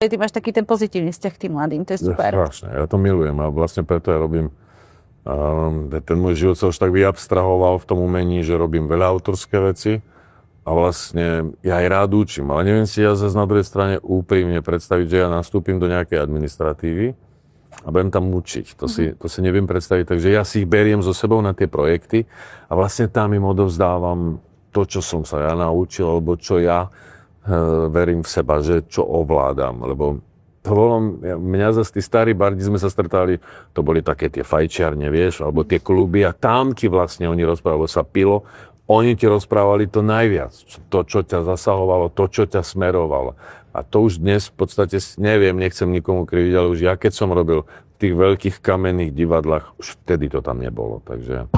Ty máš taký ten pozitívny vzťah k tým mladým, to je super. Strašne, ja to milujem a vlastne preto ja robím, ten môj život sa už tak vyabstrahoval v tom umení, že robím veľa autorské veci a vlastne ja aj rád učím, ale neviem si ja zase na druhej strane úprimne predstaviť, že ja nastúpim do nejakej administratívy a budem tam učiť. To si neviem predstaviť, takže ja si ich beriem so sebou na tie projekty a vlastne tam im odovzdávam to, čo som sa ja naučil, alebo čo ja verím v seba, že čo ovládam, lebo to bolo, mňa zase tí starí bardi sme sa stretali, to boli také tie fajčiarne, vieš, alebo tie kluby a tam ti vlastne oni rozprávali, sa pilo, oni ti rozprávali to najviac, to, čo ťa zasahovalo, to, čo ťa smerovalo. A to už dnes v podstate, neviem, nechcem nikomu kriviť, ale už ja keď som robil v tých veľkých kamenných divadlách, už vtedy to tam nebolo, takže...